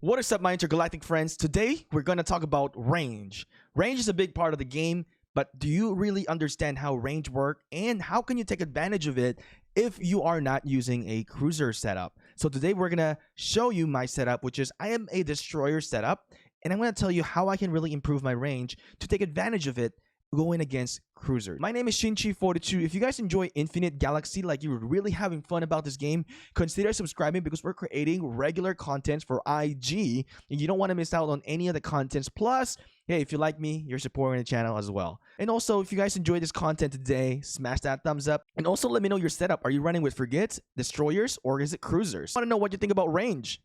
What is up, my intergalactic friends? Today, we're going to talk about range. Range is a big part of the game, but do you really understand how range works and how can you take advantage of it if you are not using a cruiser setup? So today, we're going to show you my setup, which is I am a destroyer setup, and I'm going to tell you how I can really improve my range to take advantage of it going against cruisers. My name is Shinchi42. If you guys enjoy Infinite Galaxy, like you're really having fun about this game, consider subscribing because we're creating regular content for IG and you don't want to miss out on any of the contents. Plus, hey, if you like me, you're supporting the channel as well. And also, if you guys enjoy this content today, smash that thumbs up. And also let me know your setup. Are you running with frigates, destroyers, or is it cruisers? I want to know what you think about range.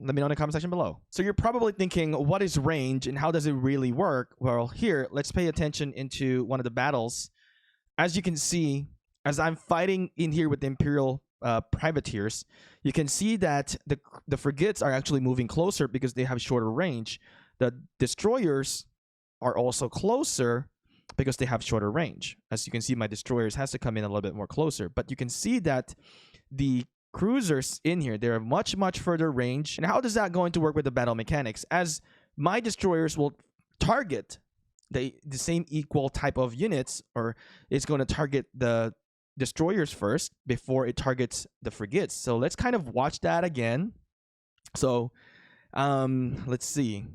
Let me know in the comment section below. So you're probably thinking, what is range and how does it really work? Well, here, let's pay attention into one of the battles. As you can see, as I'm fighting in here with the Imperial privateers, you can see that the frigates are actually moving closer because they have shorter range. The destroyers are also closer because they have shorter range. As you can see, my destroyers has to come in a little bit more closer. But you can see that the cruisers in here, they're much further range. And how does that going to work with the battle mechanics? As my destroyers will target the same equal type of units, or it's going to target the destroyers first before it targets the frigates. So let's kind of watch that again. So let's see.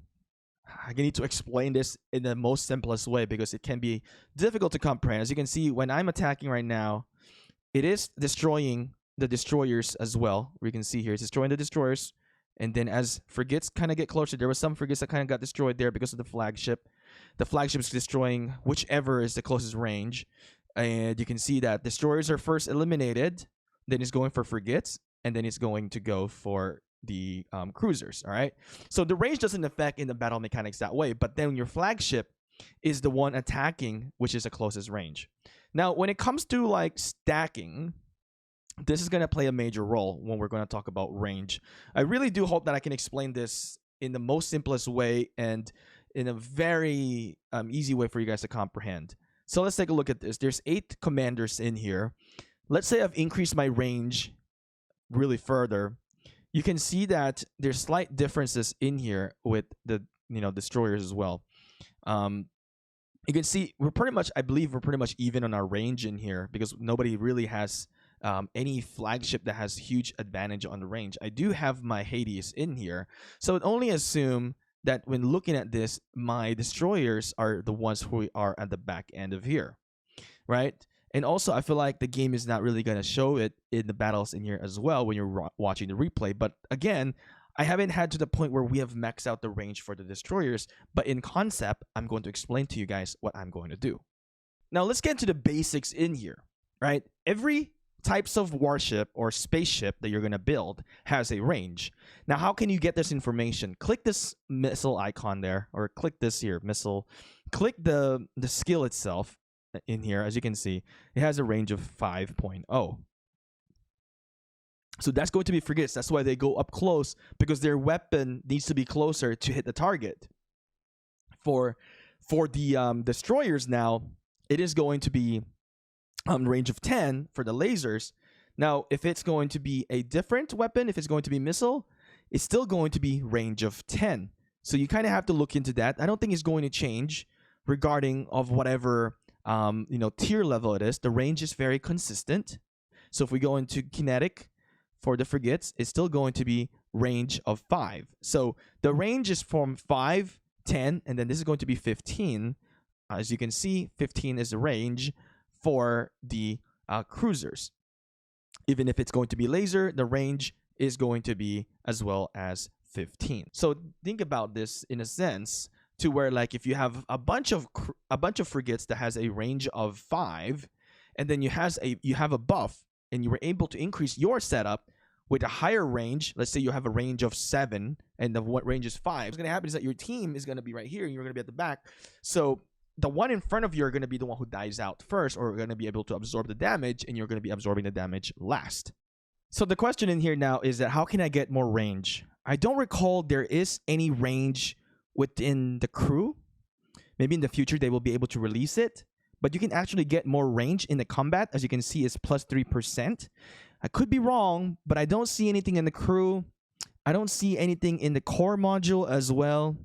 I need to explain this in the most simplest way because it can be difficult to comprehend. As you can see, when I'm attacking right now, it is destroying the destroyers as well. We can see here it's destroying the destroyers, and then as frigates kind of get closer, there was some frigates that kind of got destroyed there because of the flagship. The flagship is destroying whichever is the closest range, and you can see that destroyers are first eliminated, then it's going for frigates, and then it's going to go for the cruisers. All right, so the range doesn't affect in the battle mechanics that way, but then your flagship is the one attacking, which is the closest range. Now when it comes to like stacking, this is going to play a major role when we're going to talk about range. I really do hope that I can explain this in the most simplest way and in a very easy way for you guys to comprehend. So let's take a look at this. There's 8 commanders in here. Let's say I've increased my range really further. You can see that there's slight differences in here with the destroyers as well. You can see we're pretty much, I believe we're pretty much even on our range in here because nobody really has any flagship that has huge advantage on the range. I do have my Hades in here, so it only assume that when looking at this, my destroyers are the ones who are at the back end of here, right? And also, I feel like the game is not really going to show it in the battles in here as well when you're watching the replay. But again, I haven't had to the point where we have maxed out the range for the destroyers, but in concept, I'm going to explain to you guys what I'm going to do. Now, let's get into the basics in here, right? Every types of warship or spaceship that you're going to build has a range. Now, how can you get this information? Click this missile icon there, or click this here, missile. Click the skill itself in here. As you can see, it has a range of 5.0. So that's going to be frigates. That's why they go up close, because their weapon needs to be closer to hit the target. For the destroyers now, it is going to be range of 10 for the lasers. Now, if it's going to be a different weapon, if it's going to be missile, it's still going to be range of 10. So you kind of have to look into that. I don't think it's going to change regarding of whatever tier level it is. The range is very consistent. So if we go into kinetic for the frigates, it's still going to be range of 5. So the range is from 5, 10, and then this is going to be 15. As you can see, 15 is the range for the cruisers. Even if it's going to be laser, the range is going to be as well as 15. So think about this in a sense to where, like, if you have a bunch of frigates that has a range of 5, and then you have a buff, and you were able to increase your setup with a higher range. Let's say you have a range of 7, and the range is 5. What's going to happen is that your team is going to be right here, and you're going to be at the back. So the one in front of you are going to be the one who dies out first, or going to be able to absorb the damage, and you're going to be absorbing the damage last. So the question in here now is that how can I get more range? I don't recall there is any range within the crew. Maybe in the future they will be able to release it, but you can actually get more range in the combat. As you can see, it's plus 3%. I could be wrong, but I don't see anything in the crew I don't see anything in the core module as well.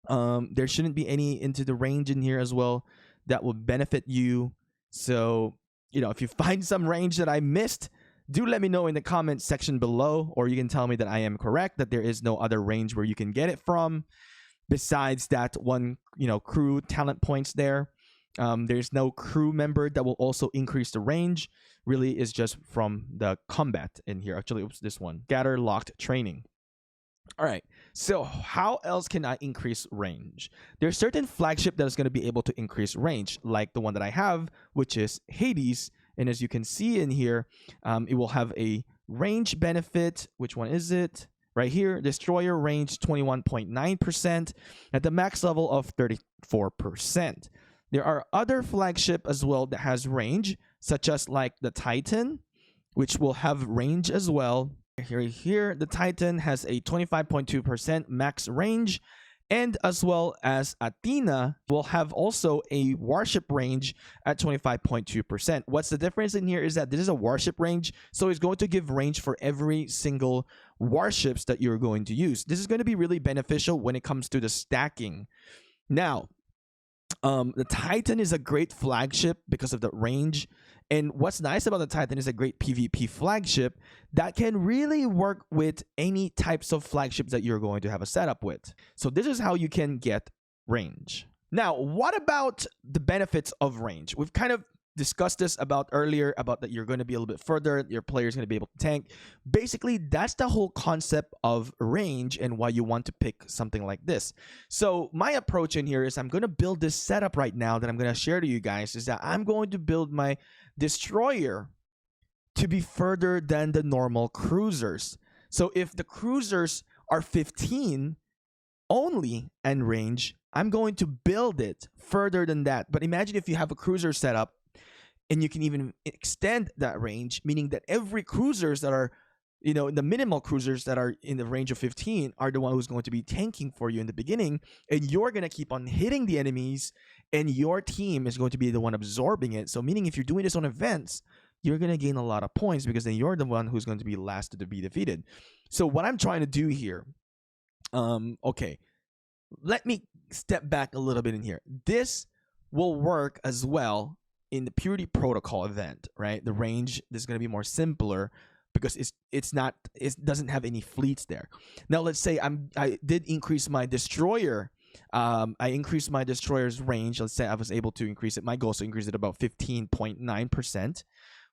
There shouldn't be any into the range in here as well that will benefit you. So, if you find some range that I missed, do let me know in the comment section below, or you can tell me that I am correct, that there is no other range where you can get it from besides that one, crew talent points there. There's no crew member that will also increase the range. Really is just from the combat in here. Actually, oops, this one, gather locked training. All right, so how else can I increase range? There's certain flagship that is going to be able to increase range, like the one that I have, which is Hades. And as you can see in here, it will have a range benefit. Which one is it? Right here, destroyer range 21.9% at the max level of 34%. There are other flagship as well that has range, such as like the Titan, which will have range as well. Here, the Titan has a 25.2% max range, and as well as Athena will have also a Warship range at 25.2%. What's the difference in here is that this is a Warship range, so it's going to give range for every single warships that you're going to use. This is going to be really beneficial when it comes to the stacking. Now, the Titan is a great flagship because of the range. And what's nice about the Titan is a great PvP flagship that can really work with any types of flagships that you're going to have a setup with. So this is how you can get range. Now, what about the benefits of range? We've kind of discussed this about earlier, about that you're going to be a little bit further, your player is going to be able to tank. Basically, that's the whole concept of range and why you want to pick something like this. So my approach in here is I'm going to build this setup right now that I'm going to share to you guys, is that I'm going to build my destroyer to be further than the normal cruisers. So if the cruisers are 15 only in range, I'm going to build it further than that. But imagine if you have a cruiser setup and you can even extend that range, meaning that every cruisers that are, the minimal cruisers that are in the range of 15 are the one who's going to be tanking for you in the beginning, and you're going to keep on hitting the enemies, and your team is going to be the one absorbing it. So meaning if you're doing this on events, you're going to gain a lot of points because then you're the one who's going to be last to be defeated. So what I'm trying to do here, okay, let me step back a little bit in here. This will work as well in the Purity Protocol event, right? The range is going to be more simpler because it doesn't have any fleets there. Now let's say I did increase my destroyer. I increased my destroyer's range. Let's say I was able to increase it. My goal is to increase it about 15.9%,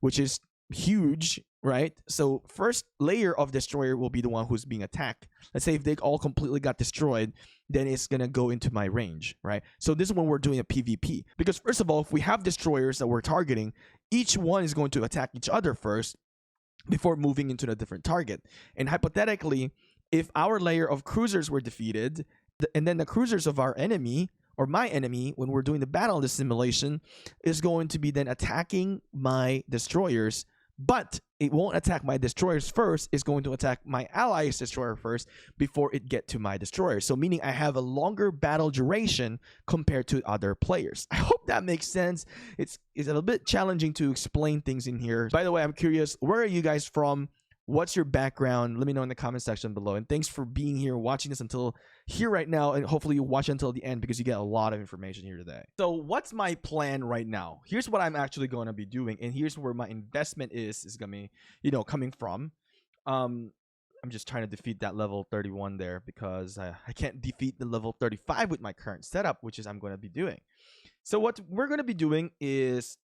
which is huge, right? So first layer of destroyer will be the one who's being attacked. Let's say if they all completely got destroyed, then it's going to go into my range, right? So this is when we're doing a PvP. Because first of all, if we have destroyers that we're targeting, each one is going to attack each other first before moving into a different target. And hypothetically, if our layer of cruisers were defeated, and then the cruisers of our enemy, or my enemy, when we're doing the battle, the simulation, is going to be then attacking my destroyers, but it won't attack my destroyers first. It's going to attack my allies' destroyer first before it get to my destroyer. So meaning I have a longer battle duration compared to other players. I hope that makes sense. It's a little bit challenging to explain things in here. By the way, I'm curious, where are you guys from? What's your background? Let me know in the comment section below. And thanks for being here, watching this until here right now. And hopefully you watch until the end because you get a lot of information here today. So what's my plan right now? Here's what I'm actually going to be doing. And here's where my investment is going to be, coming from. I'm just trying to defeat that level 31 there because I can't defeat the level 35 with my current setup, which is I'm going to be doing. So what we're going to be doing is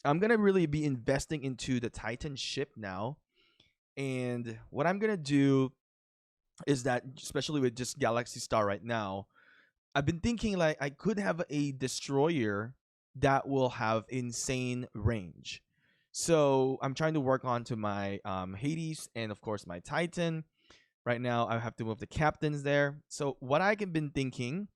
I'm going to really be investing into the Titan ship now. And what I'm going to do is that, especially with just Galaxy Star right now, I've been thinking like I could have a destroyer that will have insane range. So I'm trying to work on to my Hades and, of course, my Titan. Right now, I have to move the captains there. So what I've been thinking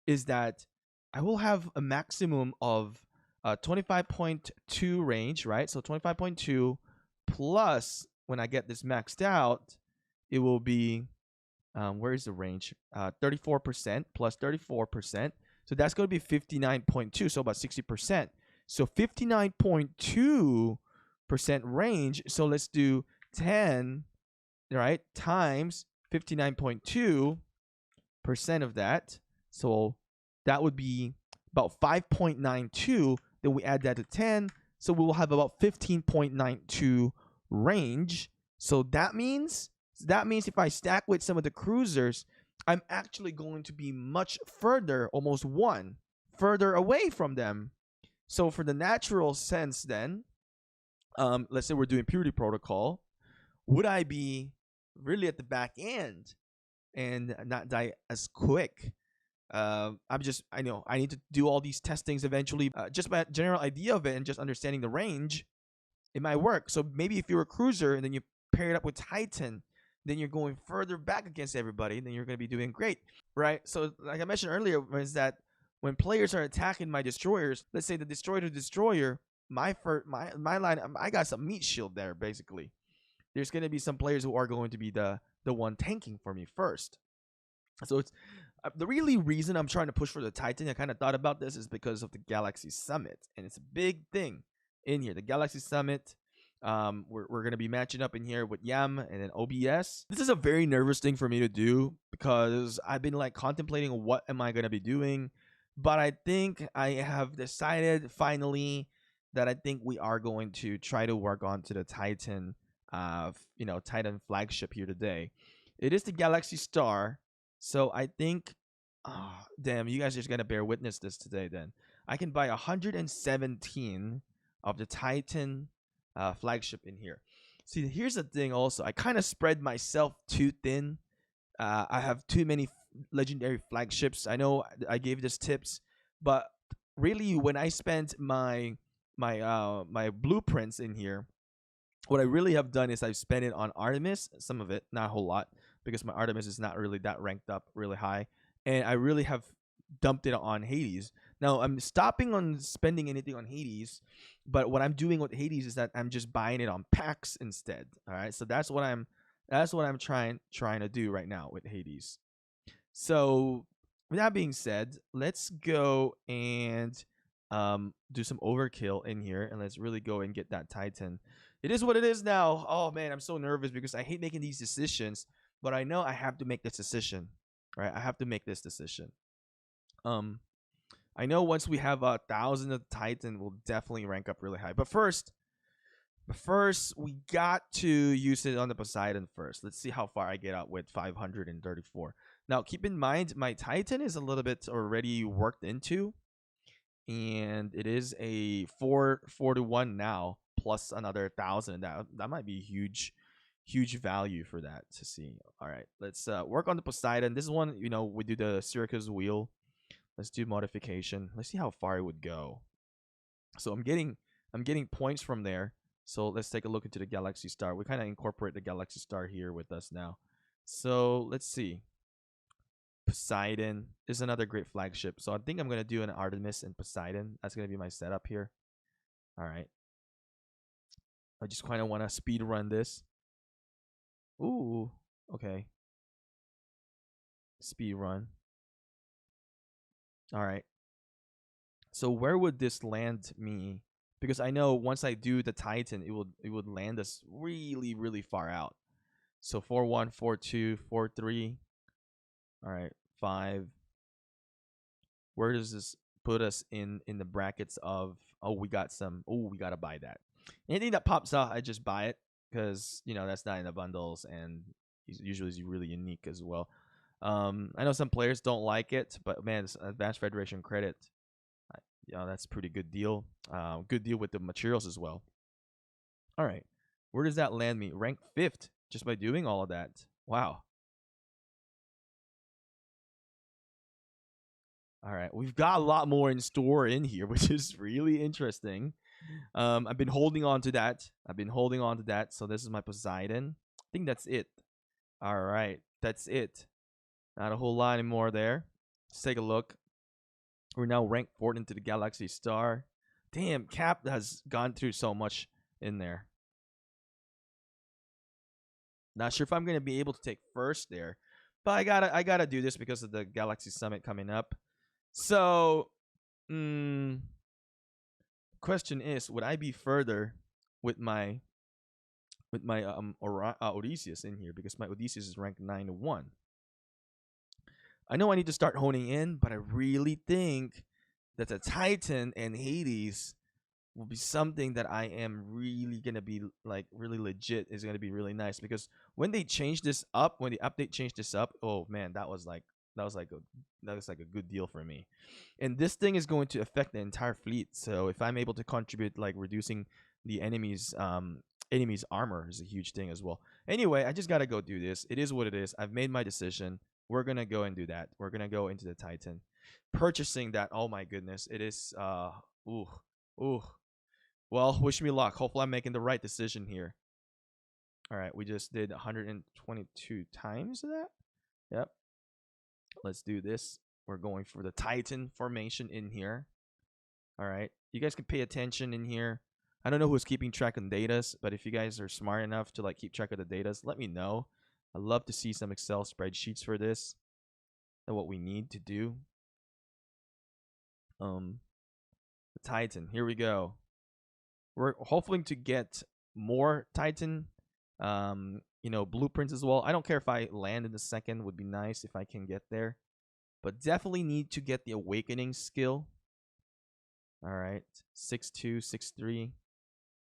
is that I will have a maximum of 25.2 range, right? So 25.2 plus... when I get this maxed out, it will be, where is the range? 34% plus 34%. So that's going to be 59.2, so about 60%. So 59.2% range. So let's do 10, right, times 59.2% of that. So that would be about 5.92. Then we add that to 10. So we will have about 15.92 range. So that means if I stack with some of the cruisers, I'm actually going to be much further, almost one further away from them. So for the natural sense, then, let's say we're doing purity protocol, would I be really at the back end and not die as quick? I know I need to do all these testings eventually. Just my general idea of it and just understanding the range, it might work. So maybe if you're a cruiser and then you pair it up with Titan, then you're going further back against everybody, then you're going to be doing great, right? So like I mentioned earlier, is that when players are attacking my destroyers, let's say the destroyer to destroyer, my line, I got some meat shield there basically. There's going to be some players who are going to be the one tanking for me first. So it's the really reason I'm trying to push for the Titan. I kind of thought about this is because of the Galaxy Summit, and it's a big thing in here. The Galaxy Summit. We're gonna be matching up in here with Yam and then OBS. This is a very nervous thing for me to do because I've been like contemplating what am I gonna be doing, but I think I have decided finally that I think we are going to try to work on to the Titan, Titan flagship here today. It is the Galaxy Star, so I think, oh, damn, you guys are just gonna bear witness this today. Then I can buy 117 of the Titan flagship in here. See, here's the thing also. I kind of spread myself too thin. I have too many legendary flagships. I know I gave this tips, but really when I spent my blueprints in here, what I really have done is I've spent it on Artemis, some of it, not a whole lot, because my Artemis is not really that ranked up really high. And I really have dumped it on Hades. Now I'm stopping on spending anything on Hades, but what I'm doing with Hades is that I'm just buying it on packs instead. All right, so that's what I'm trying to do right now with Hades. So with that being said, let's go and do some overkill in here, and let's really go and get that Titan. It is what it is now. Oh man, I'm so nervous because I hate making these decisions, but I know I have to make this decision. Right, I have to make this decision. I know once we have 1,000 of Titan, we'll definitely rank up really high. But first, we got to use it on the Poseidon first. Let's see how far I get out with 534. Now, keep in mind, my Titan is a little bit already worked into, and it is a 4-1 now, plus another 1,000. That might be huge value for that to see. All right, let's work on the Poseidon. This is one, we do the Syracuse wheel. Let's do modification. Let's see how far it would go. So I'm getting points from there. So let's take a look into the Galaxy Star. We kind of incorporate the Galaxy Star here with us now. So let's see. Poseidon is another great flagship. So I think I'm going to do an Artemis and Poseidon. That's going to be my setup here. All right. I just kind of want to speed run this. Ooh, okay. Speed run. All right. So where would this land me? Because I know once I do the Titan, it would land us really far out. So 4-1, 4-2, 4-3. All right, 5. Where does this put us in the brackets of? Oh, we got some. Oh, we gotta buy that. Anything that pops out, I just buy it because that's not in the bundles and usually is really unique as well. I know some players don't like it, but man, it's Advanced Federation credit. That's a pretty good deal. Good deal with the materials as well. All right, where does that land me? Rank 5th just by doing all of that. Wow. All right, we've got a lot more in store in here, which is really interesting. I've been holding on to that. So this is my Poseidon. I think that's it. All right, that's it. Not a whole lot anymore there. Let's take a look. We're now ranked 4th into the Galaxy Star. Damn, Cap has gone through so much in there. Not sure if I'm gonna be able to take first there, but I gotta do this because of the Galaxy Summit coming up. So, question is, would I be further with my with my Odysseus in here, because my Odysseus is ranked 9 to 1. I know I need to start honing in, but I really think that the Titan and Hades will be something that I am really gonna be like really legit, is gonna be really nice, because when they changed this up, when the update changed this up, oh man, that was like a that was like a good deal for me. And this thing is going to affect the entire fleet. So if I'm able to contribute, like reducing the enemy's armor, is a huge thing as well. Anyway, I just gotta go do this. It is what it is. I've made my decision. We're gonna go and do that. We're gonna go into the Titan, purchasing that. Oh my goodness, it is ooh ooh. Well, wish me luck. Hopefully, I'm making the right decision here. All right, we just did 122 times of that. Yep. Let's do this. We're going for the Titan formation in here. All right. You guys can pay attention in here. I don't know who's keeping track on datas, but if you guys are smart enough to like keep track of the datas, let me know. I'd love to see some Excel spreadsheets for this. That's what we need to do. The Titan. Here we go. We're hoping to get more Titan, blueprints as well. I don't care if I land in the second. Would be nice if I can get there, but definitely need to get the awakening skill. All right, 6-2, 6-3.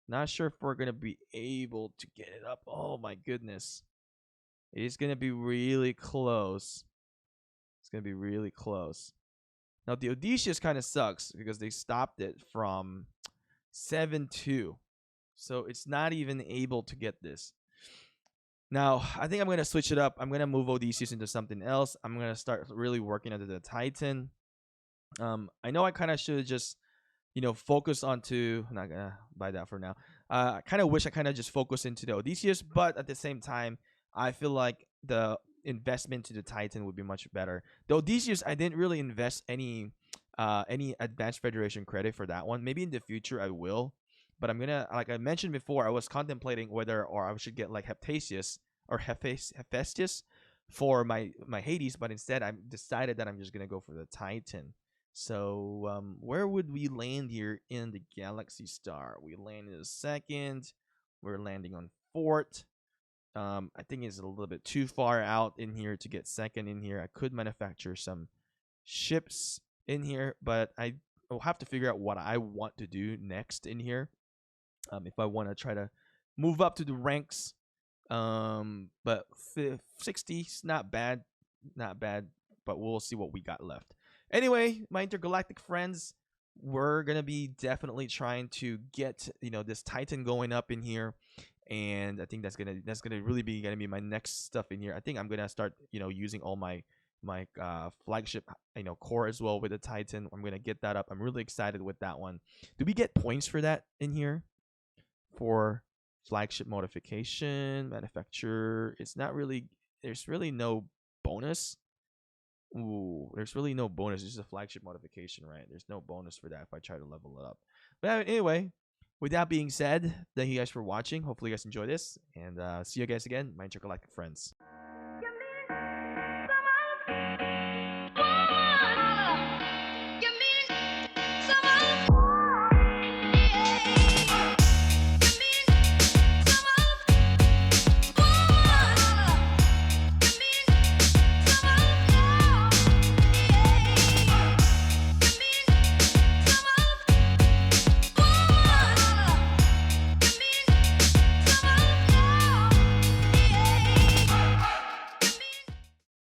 Not sure if we're gonna be able to get it up. Oh my goodness, it's gonna be really close. It's gonna be really close. Now the Odysseus kind of sucks because they stopped it from 7-2. So it's not even able to get this. Now, I think I'm going to switch it up. I'm going to move Odysseus into something else. I'm going to start really working under the Titan. I know I kind of should just, focus onto, I'm not going to buy that for now. I kind of wish I kind of just focus into the Odysseus, but at the same time, I feel like the investment to the Titan would be much better. The Odysseus, I didn't really invest any Advanced Federation credit for that one. Maybe in the future I will, but I'm gonna, like I mentioned before, I was contemplating whether or I should get like Hephaestus or Hephaestus for my Hades, but instead I decided that I'm just gonna go for the Titan. So where would we land here in the Galaxy Star? We land in the second. We're landing on fourth. I think it's a little bit too far out in here to get second in here. I could manufacture some ships in here, but I will have to figure out what I want to do next in here. If I want to try to move up to the ranks, but 60 is not bad, but we'll see what we got left. Anyway, my intergalactic friends, we're gonna be definitely trying to get this Titan going up in here, and I think that's gonna really be my next stuff in here. I think I'm gonna start using all my flagship core as well with the Titan. I'm gonna get that up. I'm really excited with that one. Do we get points for that in here for flagship modification manufacturer? It's not really, there's really no bonus. Ooh, there's really no bonus. It's just a flagship modification, right? There's no bonus for that if I try to level it up. But anyway, with that being said, thank you guys for watching. Hopefully you guys enjoy this, and see you guys again, my intergalactic friends.